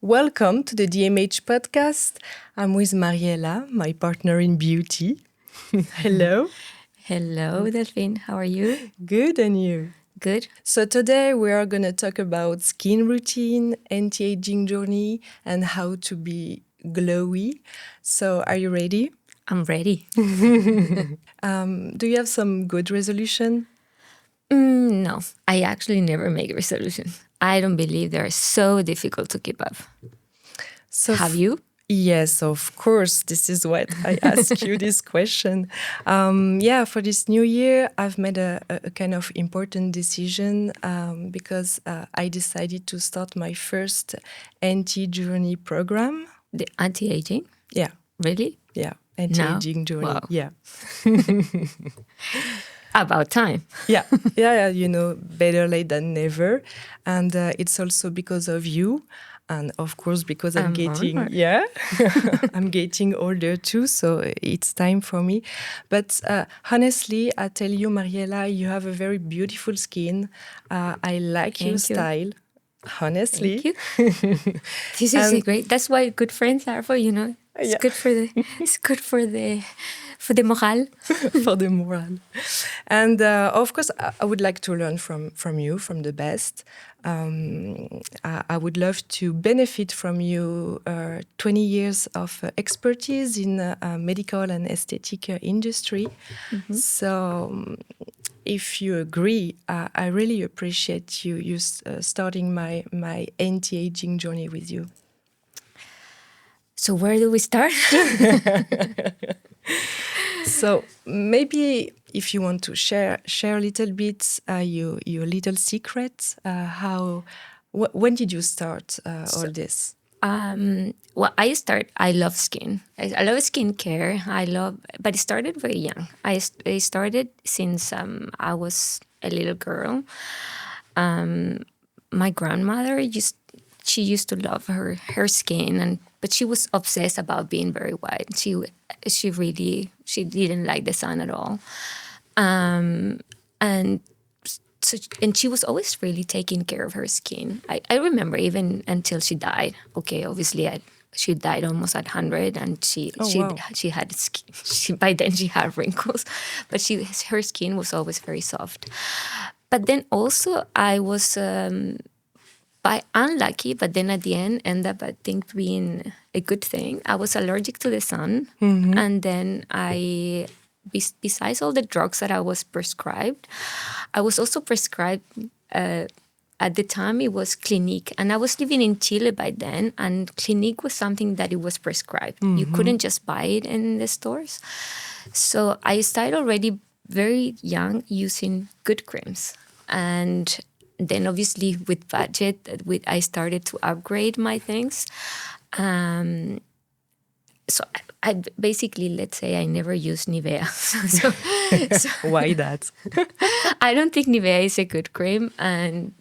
Welcome to the DMH Podcast. I'm with Mariela, my partner in beauty. Hello. Hello, Delphine. How are you? Good, and you? Good. So today we are going to talk about skin routine, anti-aging journey, and how to be glowy. So are you ready? I'm ready. Do you have some good resolution? No, I actually never make resolutions. I don't believe they're so difficult to keep up. So Have you? Yes, of course. This is what I ask you this question. For this new year, I've made a kind of important decision because I decided to start my first anti-journey program. The anti-aging? Yeah, Really? yeah, anti-aging journey. Wow. Yeah. About time. Yeah, better late than never. And it's also because of you. And of course, because I'm getting older too, so it's time for me. But honestly, I tell you, Mariela, you have a very beautiful skin. I like your style. Honestly. Thank you. This is great. That's why good friends are for, It's good for the moral. For the moral. And of course, I would like to learn from you, from the best. I would love to benefit from you 20 years of expertise in medical and aesthetic industry. Mm-hmm. So if you agree, I really appreciate you starting my anti-aging journey with you. So where do we start? So maybe if you want to share a little bit your little secret, when did you start all this? I love skin. I love skincare. But it started very young. I started since I was a little girl. My grandmother used to love her skin, but she was obsessed about being very white. She didn't like the sun at all, and she was always really taking care of her skin. I remember even until she died. Okay, obviously she died almost at 100, and she had by then she had wrinkles, but her skin was always very soft. But then also I was. By unlucky, but then at the end ended up, I think, being a good thing. I was allergic to the sun, mm-hmm. and then besides all the drugs that I was prescribed, I was also prescribed, at the time it was Clinique, and I was living in Chile by then, and Clinique was something that it was prescribed. Mm-hmm. You couldn't just buy it in the stores. So I started already very young using good creams, and then obviously with budget, I started to upgrade my things. So I basically, let's say, I never use Nivea. so Why that? I don't think Nivea is a good cream, and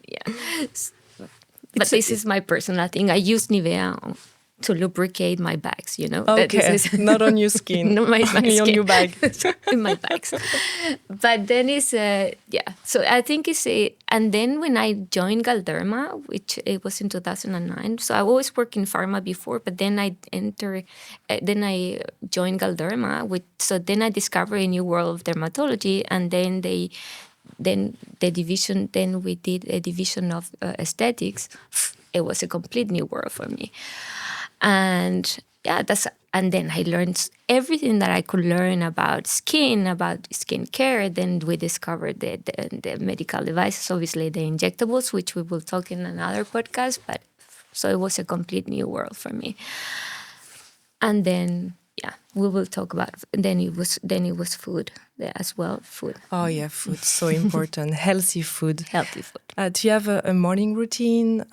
but this is my personal thing. I use Nivea to lubricate my bags, Okay, not on your skin, my only skin. On your bag. In my bags. But then so I think and then when I joined Galderma, which it was in 2009, so I always worked in pharma before, but then I joined Galderma, then I discovered a new world of dermatology, and then we did a division of aesthetics. It was a complete new world for me. And then I learned everything that I could learn about skincare. Then we discovered the medical devices, obviously the injectables, which we will talk in another podcast. But so it was a complete new world for me. And then we will talk about. Then it was food as well. Food. Oh yeah, food, so important. Healthy food. Healthy food. Do you have a morning routine?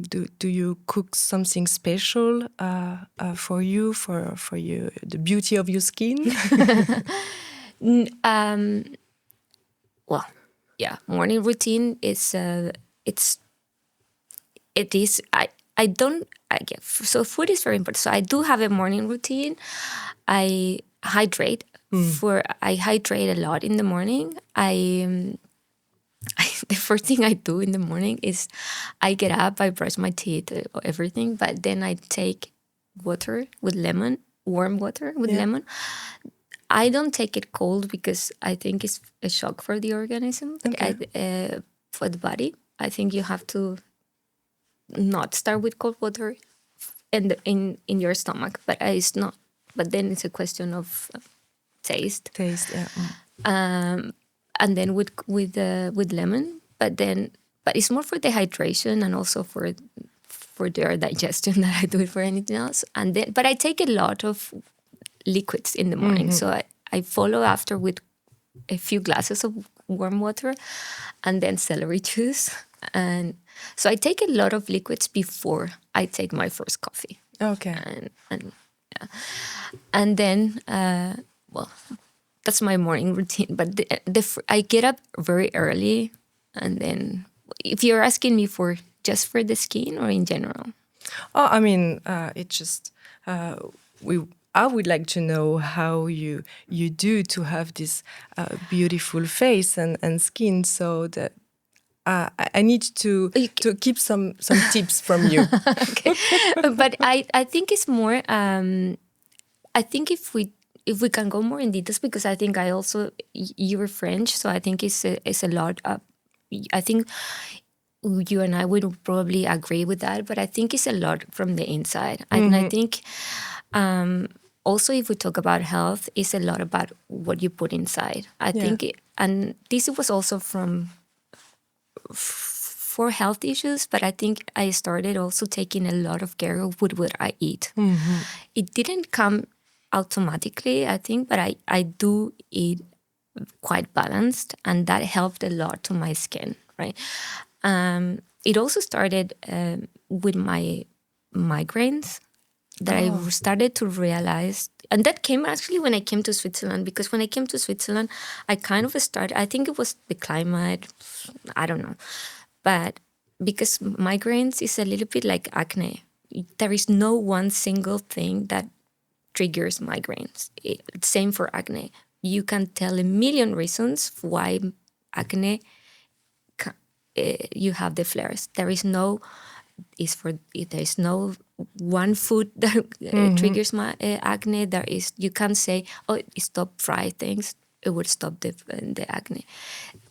Do you cook something special for you the beauty of your skin? Morning routine is so food is very important. So I do have a morning routine. I hydrate. I hydrate a lot in the morning. The first thing I do in the morning is I get up, I brush my teeth, everything, but then I take water with lemon, warm water with lemon. I don't take it cold because I think it's a shock for the organism, for the body. I think you have to not start with cold water in your stomach, but it's not. But then it's a question of taste. Taste, yeah. And then with lemon, but it's more for the hydration and also for their digestion that I do it for anything else. And then, but I take a lot of liquids in the morning, so I follow after with a few glasses of warm water, and then celery juice, and so I take a lot of liquids before I take my first coffee. Okay. And then well, that's my morning routine. But I get up very early, and then if you're asking me for just for the skin or in general. Oh, I mean, it just I would like to know how you do to have this beautiful face and skin. So that I need to keep some tips from you. Okay, but I think it's more. I think if we can go more in details, because I think I also you were French, so I think it's a lot. I think you and I would probably agree with that, but I think it's a lot from the inside, and I think. Also, if we talk about health, it's a lot about what you put inside. I think, and this was also for health issues, but I think I started also taking a lot of care with what I eat. It didn't come automatically, I think, but I do eat quite balanced, and that helped a lot to my skin, right? It also started with my migraines, that I started to realize, and that came actually when I came to Switzerland, because when I came to Switzerland, I kind of started, I think it was the climate, I don't know, but because migraines is a little bit like acne. There is no one single thing that triggers migraines. Same for acne. You can tell a million reasons why acne, you have the flares. There is no one food that triggers my acne. You can't say, oh, stop fried things, it would stop the acne.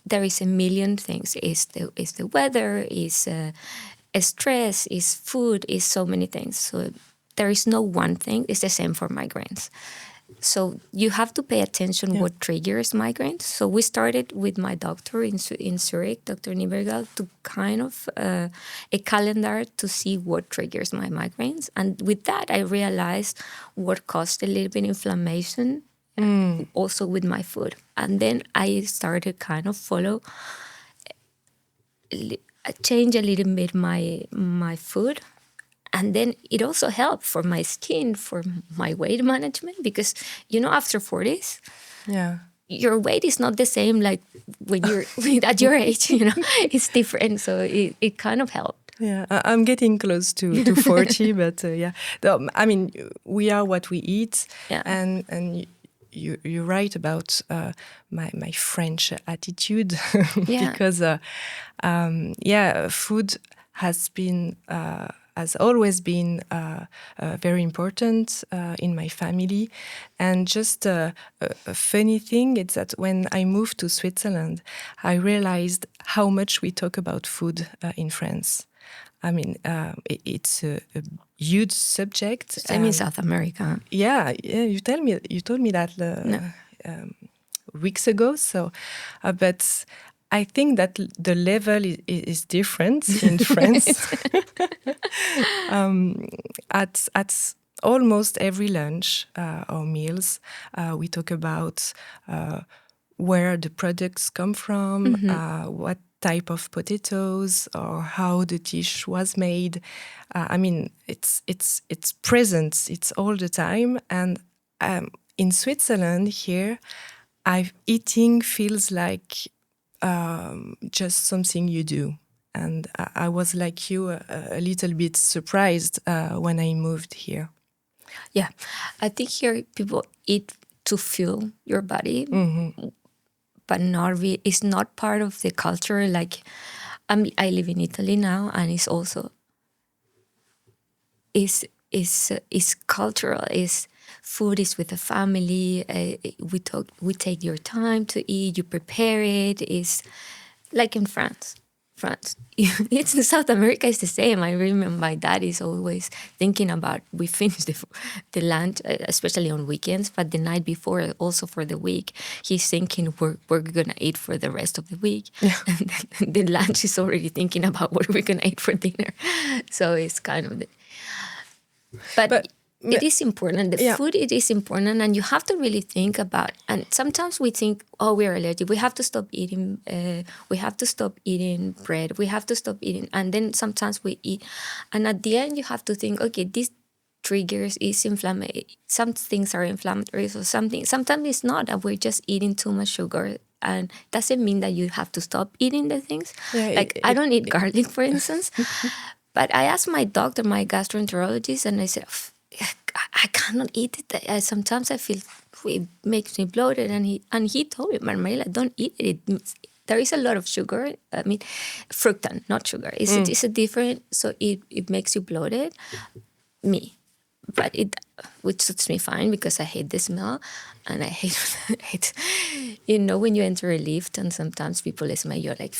There is a million things. Is the weather, is stress, is food, is so many things. So there is no one thing. It's the same for migraines. So you have to pay attention what triggers migraines. So we started with my doctor in Zurich, Dr. Niebergall, to kind of a calendar to see what triggers my migraines. And with that, I realized what caused a little bit inflammation, also with my food. And then I started kind of change a little bit my food. And then it also helped for my skin, for my weight management, because, after 40s, your weight is not the same like when you're at your age, it's different. So it kind of helped. Yeah, I'm getting close to 40, but I mean, we are what we eat, and you're right about my French attitude, because food has always been very important in my family. And just a funny thing is that when I moved to Switzerland, I realized how much we talk about food in France. I mean, it's a huge subject. Same in South America. Yeah. You told me that weeks ago. So, but I think that the level is different in France. At almost every lunch or meals, we talk about where the products come from, what type of potatoes, or how the dish was made. I mean, it's present. It's all the time. And in Switzerland here, eating feels like just something you do. And I was like you, a little bit surprised when I moved here. Yeah, I think here people eat to fuel your body. but it's not part of the culture. Like, I live in Italy now, and it's also is cultural. Is food is with the family. We take your time to eat. You prepare it. Is like in France. It's in South America. It's the same. I remember my dad is always thinking about we finish the lunch, especially on weekends, but the night before, also for the week, he's thinking we're gonna eat for the rest of the week, and then the lunch is already thinking about what we're gonna eat for dinner. So it's kind of but it is important. The food, it is important, and you have to really think about. And sometimes we think, oh, we're allergic. We have to stop eating. We have to stop eating bread. We have to stop eating. And then sometimes we eat, and at the end, you have to think, okay, this triggers is inflammatory. Some things are inflammatory, so something. Sometimes it's not. That we're just eating too much sugar. And doesn't mean that you have to stop eating the things. Like I don't eat garlic, for instance. But I asked my doctor, my gastroenterologist, and I said, I cannot eat it. Sometimes I feel it makes me bloated. And he told me, Mariela, don't eat it. There is a lot of sugar. I mean, fructan, not sugar. It's a different, so it makes you bloated. But which suits me fine because I hate the smell, and I hate when you enter a lift and sometimes people smell you like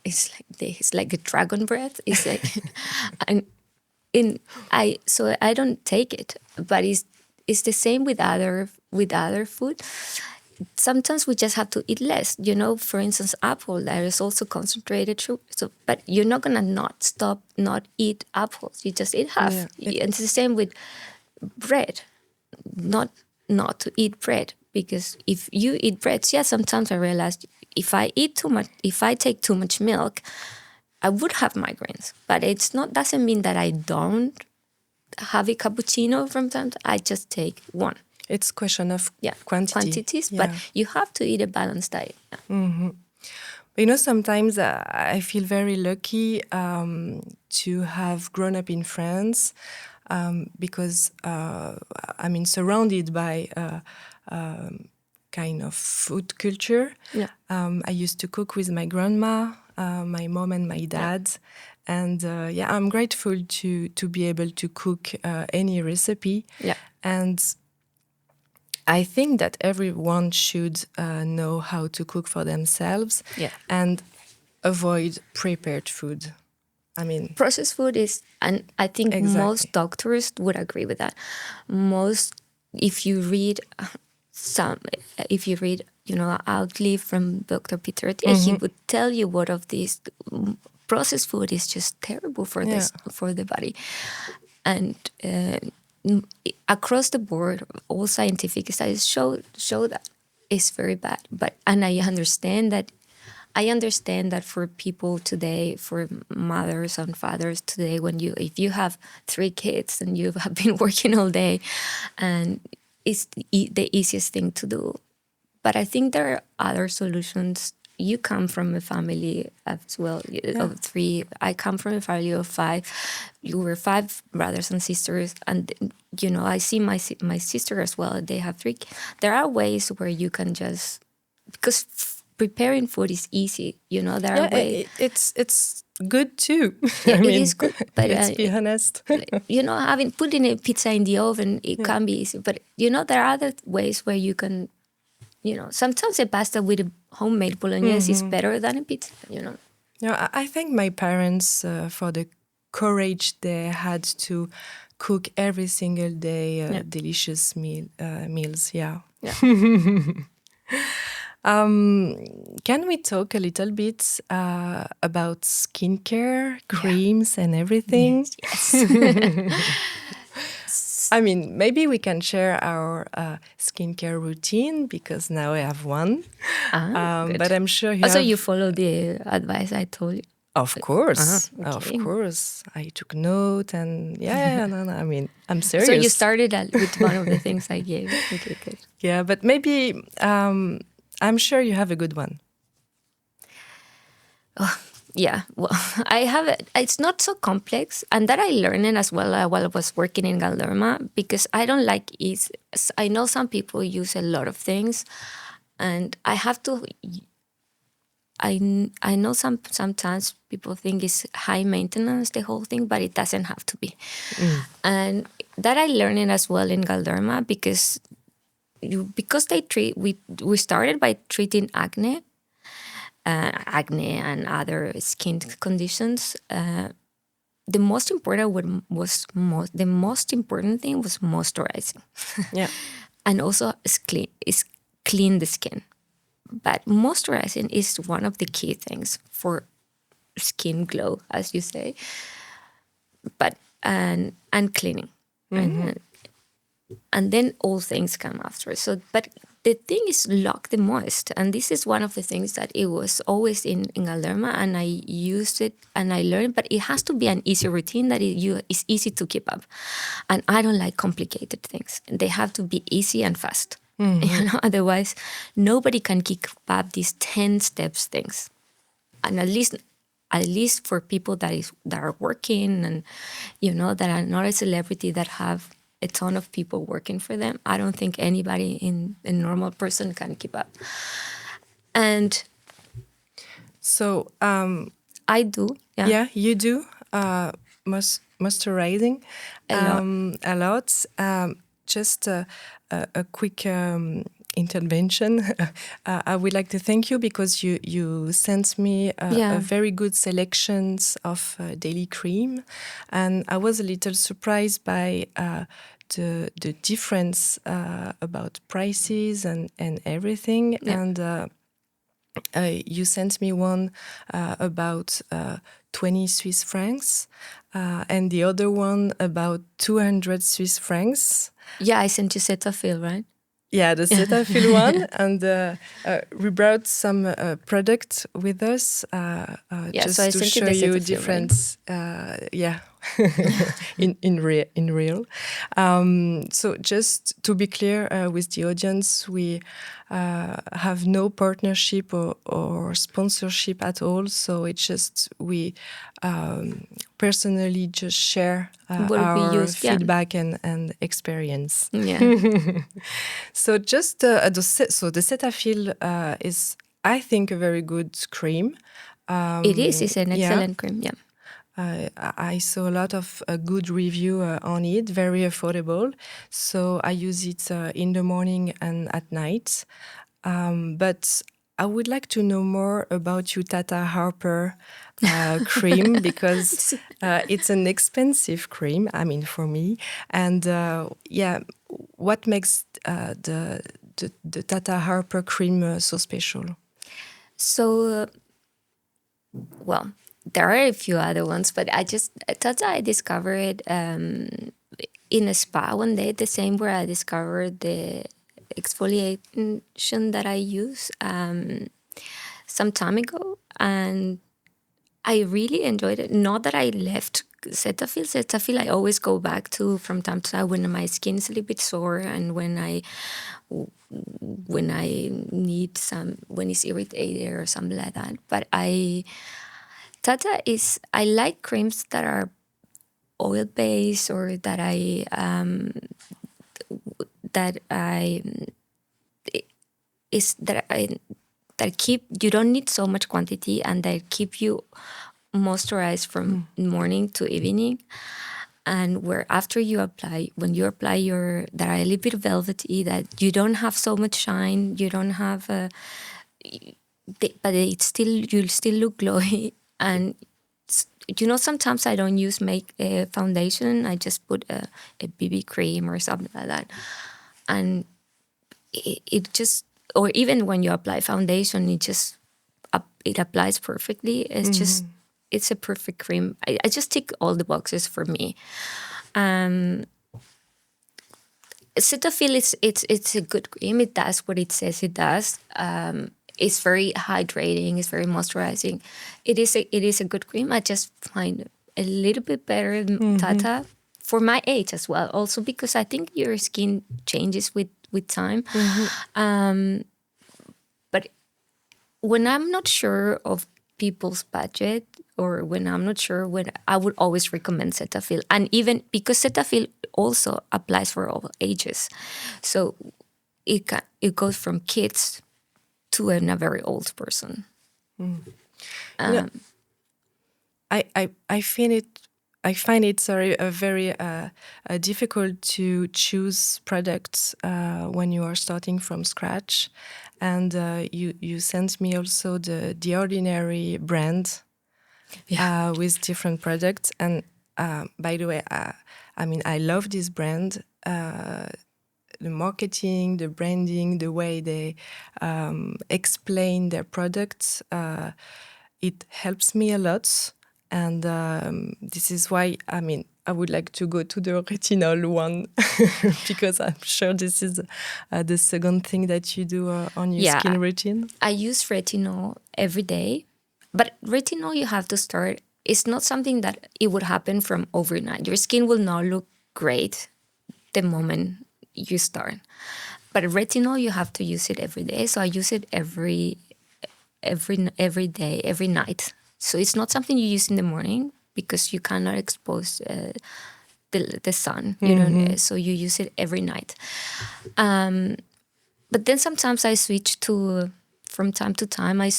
it's like a dragon breath. It's like so I don't take it, but it's the same with other food. Sometimes we just have to eat less. For instance, apple, there is also concentrated sugar. So, but you're not gonna not eat apples. You just eat half. And it's the same with bread. Not to eat bread, because if you eat bread, sometimes I realized if I eat too much, if I take too much milk, I would have migraines. But it's not. Doesn't mean that I don't have a cappuccino from time to time. I just take one. It's a question of quantities, but you have to eat a balanced diet. Sometimes I feel very lucky to have grown up in France because surrounded by kind of food culture. I used to cook with my grandma, my mom and my dad. And I'm grateful to be able to cook any recipe. And I think that everyone should know how to cook for themselves and avoid prepared food. I mean, processed food is, and I think most doctors would agree with that. If you read Outlive from Dr. Peter, he would tell you what of these processed food is just terrible for for the body. And across the board, all scientific studies show that it's very bad. And I understand that for people today, for mothers and fathers today, if you have 3 kids and you have been working all day, and it's the easiest thing to do. But I think there are other solutions. You come from a family as well of 3. I come from a family of 5. You were 5 brothers and sisters, and I see my sister as well. They have 3. There are ways where you can just, because preparing food is easy. There are ways. It's good too. It is good, but let's be honest. Putting a pizza in the oven, it can be easy. But there are other ways where you can. Sometimes a pasta with a homemade bolognese is better than a pizza, I thank my parents for the courage they had to cook every single day delicious meals. Can we talk a little bit about skincare, creams and everything? Yes. I mean, maybe we can share our skincare routine, because now I have one. But I'm sure you follow the advice I told you. Of course, of course. I took note, and I mean, I'm serious. So you started with one of the things I gave. Okay, good. Yeah, but maybe I'm sure you have a good one. Yeah, well, I have it. It's not so complex, and that I learned it as well while I was working in Galderma, because I don't like it. I know some people use a lot of things. And I have to. I know sometimes people think it's high maintenance, the whole thing, but it doesn't have to be. And that I learned it as well in Galderma, because we started by treating acne and other skin conditions. The most important the most important thing was moisturizing. Yeah. And also is clean the skin. But moisturizing is one of the key things for skin glow, as you say. But and cleaning, right? And then all things come after. So, but the thing is lock the moist, and this is one of the things that it was always in Galderma, and I used it and I learned. But it has to be an easy routine that is easy to keep up, and I don't like complicated things. They have to be easy and fast. Otherwise, nobody can keep up these 10 steps things, and at least for people that are working and that are not a celebrity, that have a ton of people working for them. I don't think anybody a normal person can keep up. And So I do, yeah, you do moisturizing a lot. a lot. Just a quick intervention. I would like to thank you because you sent me a very good selections of daily cream, and I was a little surprised by the difference about prices and everything. Yeah. And you sent me one about 20 Swiss francs, and the other one about 200 Swiss francs. Yeah, I sent you Cetaphil, right? Yeah, the Cetaphil one, and we brought some product with us just so I to sent you show the you Cetaphil, difference. Yeah, in real. So just to be clear with the audience, we have no partnership or sponsorship at all. So it's just we personally just share What we our use, yeah. feedback and experience. Yeah. So just the Cetaphil is, I think, a very good cream. It is. It's an Yeah. excellent cream. Yeah. I saw a lot of good review on it, very affordable. So I use it in the morning and at night. But I would like to know more about your Tata Harper cream, because it's an expensive cream, I mean, for me. And yeah, what makes the Tata Harper cream so special? So, well, there are a few other ones, but I discovered in a spa one day, the same where I discovered the exfoliation that I use some time ago, and I really enjoyed it. Not that I left Cetaphil. Cetaphil I always go back to from time to time when my skin is a little bit sore, and when I need when it's irritated or something like that. But I like creams that are oil based, or that that keep, you don't need so much quantity, and that keep you moisturized from morning to evening. And where after when you apply that are a little bit velvety, that you don't have so much shine, you don't have but you'll still look glowy. And sometimes I don't use foundation. I just put a BB cream or something like that, and it just, or even when you apply foundation, it applies perfectly. It's a perfect cream. I just tick all the boxes for me. Cetaphil it's a good cream. It does what it says it does. It's very hydrating. It's very moisturizing. It is a good cream. I just find a little bit better than Tata for my age as well. Also because I think your skin changes with time. But when I'm not sure of people's budget, or when I'm not sure, when I would always recommend Cetaphil. And even because Cetaphil also applies for all ages, so it goes from kids to a very old person. I find it very difficult to choose products when you are starting from scratch, and you sent me also the Ordinary brand with different products. And by the way, I love this brand. The marketing, the branding, the way they explain their products, it helps me a lot. And this is why, I would like to go to the retinol one because I'm sure this is the second thing that you do on your skin routine. I use retinol every day, but retinol you have to start. It's not something that it would happen from overnight. Your skin will not look great the moment you start. But retinol, you have to use it every day. So I use it every day, every night. So it's not something you use in the morning because you cannot expose the sun. You don't. So you use it every night. But then sometimes I switch to, from time to time, I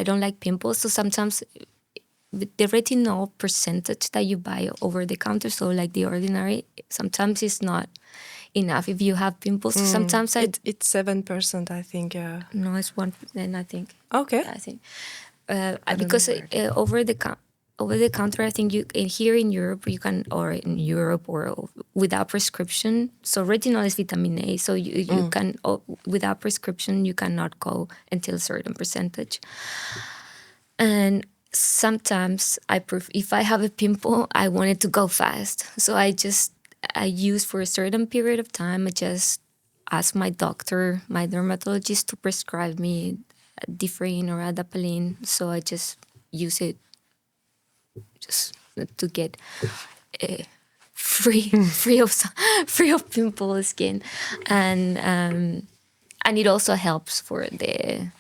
don't like pimples. So sometimes the retinol percentage that you buy over the counter, so like the Ordinary, sometimes it's not enough if you have pimples. So sometimes it's 7%, I think. No, it's 1%, I think. Okay. I think because over the counter, I think you here in Europe you can, or in Europe or without prescription. So retinol is vitamin A. So you can without prescription you cannot go until a certain percentage. And sometimes if I have a pimple, I want it to go fast. So I use for a certain period of time. I just ask my doctor, my dermatologist, to prescribe me Delphine or adapalene. So I just use it just to get free of pimple skin, and it also helps for the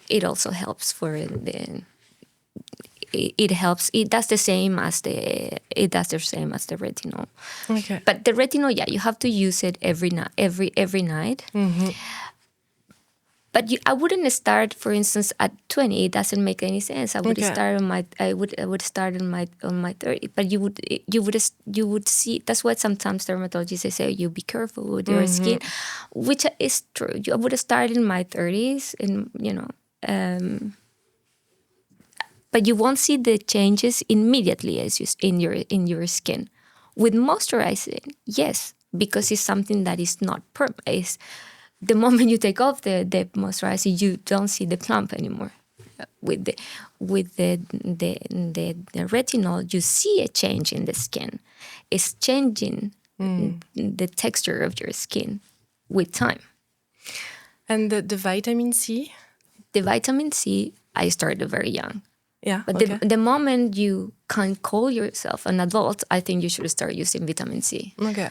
it does the same as the retinol. Okay. But the retinol, you have to use it every night. But I wouldn't start, for instance, at 20. It doesn't make any sense. I would start I would start on my 30. But you would see. That's why sometimes dermatologists say you be careful with your skin, which is true. I would start in my 30s, and but you won't see the changes immediately in your skin. With moisturizing, yes, because it's something that is not permanent. The moment you take off the moisturizer, you don't see the clump anymore. With the retinol, you see a change in the skin. It's changing the texture of your skin with time. And the vitamin C? The vitamin C, I started very young. Yeah, but the moment you can call yourself an adult, I think you should start using vitamin C. Okay.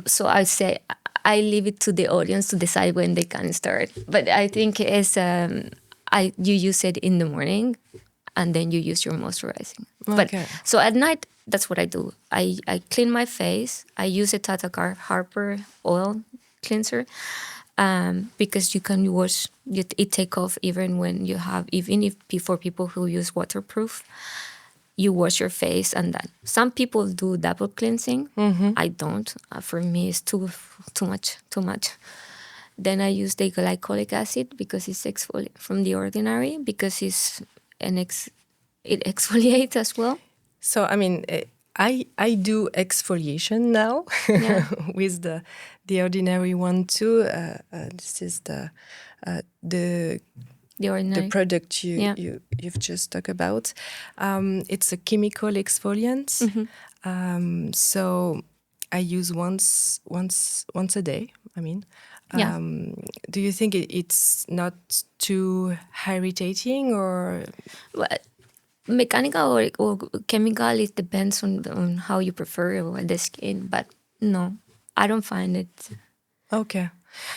So I say I leave it to the audience to decide when they can start. But I think you use it in the morning, and then you use your moisturizing. Okay. But so at night, that's what I do. I clean my face. I use a Tata Harper oil cleanser. Because you can wash it, take off even if for people who use waterproof, you wash your face and then some people do double cleansing. I don't. For me, it's too much. Then I use the glycolic acid because it's from the Ordinary, because it exfoliates as well. So I do exfoliation now with the Ordinary one too. This is the product you've just talked about. It's a chemical exfoliant. So I use once a day. Do you think it's not too irritating or? Well, mechanical or chemical, it depends on how you prefer the skin. But no, I don't find it. Okay.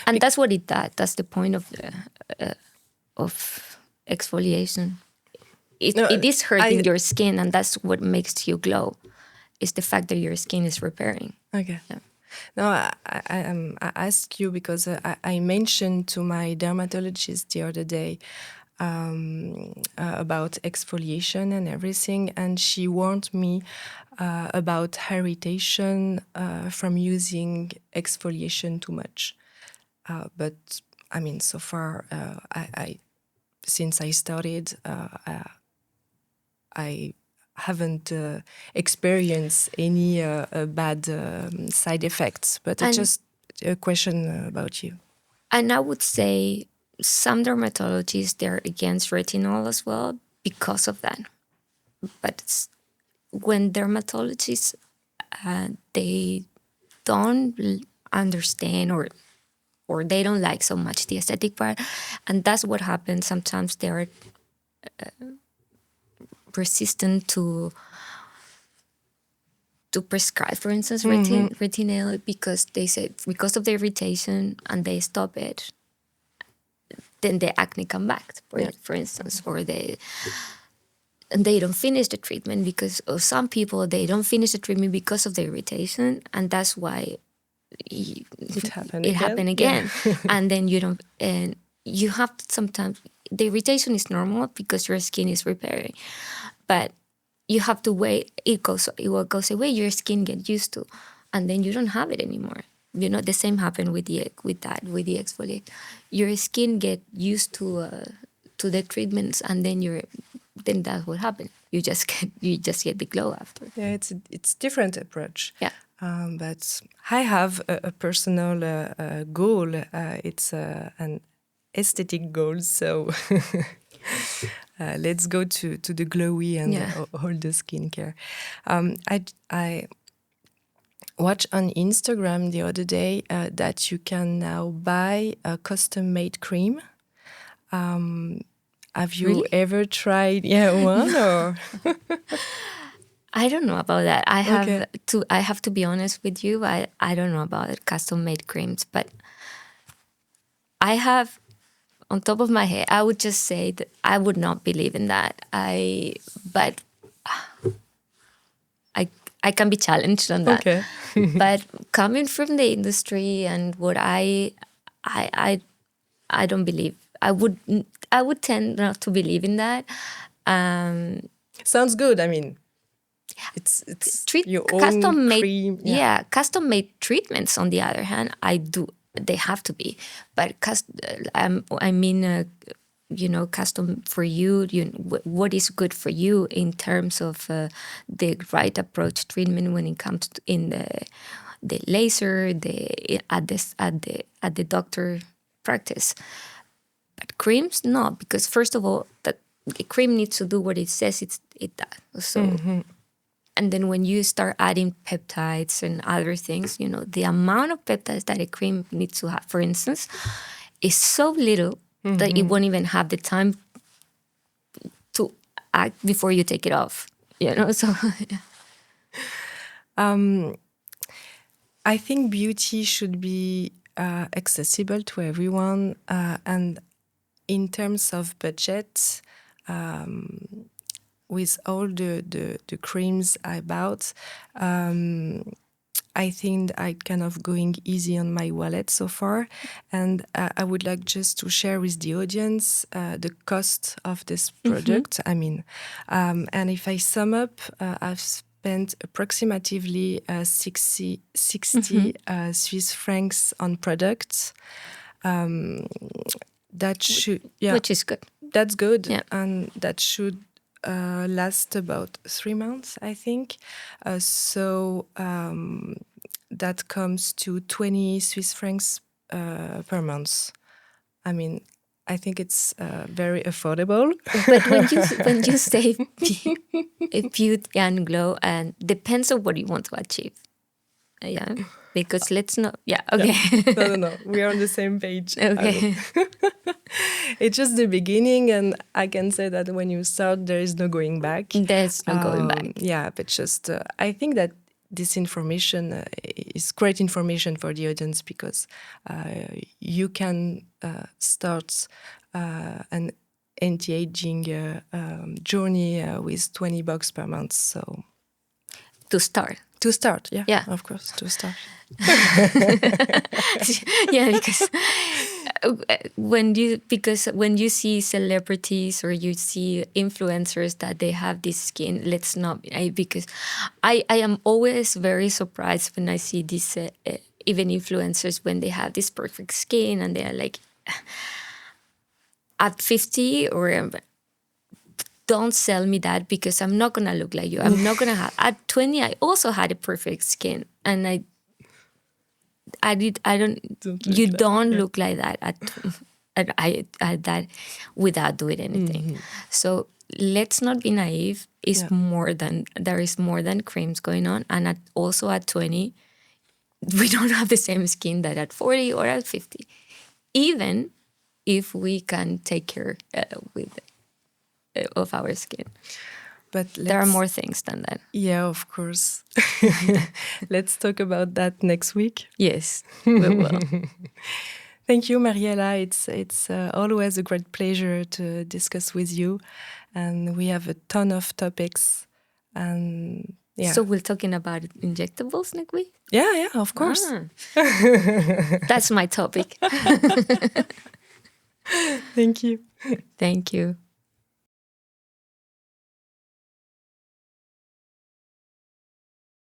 And that's what it does. That's the point of exfoliation. It is hurting your skin, and that's what makes you glow. It's the fact that your skin is repairing. Okay. Yeah. No, I ask you because I mentioned to my dermatologist the other day about exfoliation and everything, and she warned me about irritation from using exfoliation too much. But I mean, so far, since I started, I haven't experienced any bad side effects. But it's And just a question about you. and I would say some dermatologists they're against retinol as well because of that. But when dermatologists they don't understand or they don't like so much the aesthetic part, and that's what happens. Sometimes they're resistant to prescribe, for instance, retinol because they say because of the irritation and they stop it, then the acne come back, for instance, or they don't finish the treatment because of some people they don't finish the treatment because of the irritation, and that's why It happened it again. happened again. And then you don't, and you have to sometimes the irritation is normal because your skin is repairing, but you have to wait. It will goes away. Your skin get used to, and then you don't have it anymore. You know the same happened with the exfoliate. Your skin get used to the treatments, and then that's what happened. You just get the glow after. Yeah, it's different approach. Yeah. But I have a personal goal. It's an aesthetic goal. So let's go to the glowy and Yeah. all the skincare. I watched on Instagram the other day that you can now buy a custom-made cream. Have you Really? ever tried? Yeah, one or I don't know about that. okay. I have to be honest with you. I don't know about it, custom made creams, but I have on top of my head. I would just say that I would not believe in that. But I I can be challenged on that. Okay. But coming from the industry and what I I I don't believe. I would tend not to believe in that. Sounds good. I mean, it's Treat your own custom made, cream. yeah, custom made treatments on the other hand I do, they have to be, but I mean custom for you, what is good for you in terms of the right approach treatment when it comes to in the laser, the at the doctor practice. But creams, no, because first of all, that the cream needs to do what it says it does. So and then when you start adding peptides and other things, the amount of peptides that a cream needs to have, for instance, is so little that it won't even have the time to act before you take it off. So I think beauty should be accessible to everyone. And in terms of budget, with all the creams I bought, I think I kind of going easy on my wallet so far. And I would like just to share with the audience the cost of this product. I mean, and if I sum up, I've spent approximately 60 Swiss francs on products. That should, yeah, which is good. that's good. Yeah. And that should last about 3 months, I think. So that comes to 20 Swiss francs per month. I mean, I think it's very affordable. But when you say beauty and glow, and depends on what you want to achieve. Yeah, because let's not. Yeah, okay. No. We are on the same page. Okay. It's just the beginning, and I can say that when you start, there is no going back. There's no going back. Yeah, but just I think that this information is great information for the audience because you can start an anti-aging journey with $20 per month. So To start. To start, Yeah. of course, to start. Yeah, because when you see celebrities or you see influencers that they have this skin, let's not because I am always very surprised when I see these even influencers when they have this perfect skin and they are like at 50 or don't sell me that because I'm not gonna look like you. I'm not gonna have at 20. I also had a perfect skin and I don't you don't look like that at that without doing anything. So let's not be naive. There is more than creams going on, and also at 20 we don't have the same skin that at 40 or at 50, even if we can take care of our skin. But there are more things than that. Yeah, of course. Let's talk about that next week. Yes, we will. Thank you, Mariela. It's always a great pleasure to discuss with you, and we have a ton of topics. And So we're talking about injectables next week? Yeah, of course. That's my topic. Thank you. Thank you.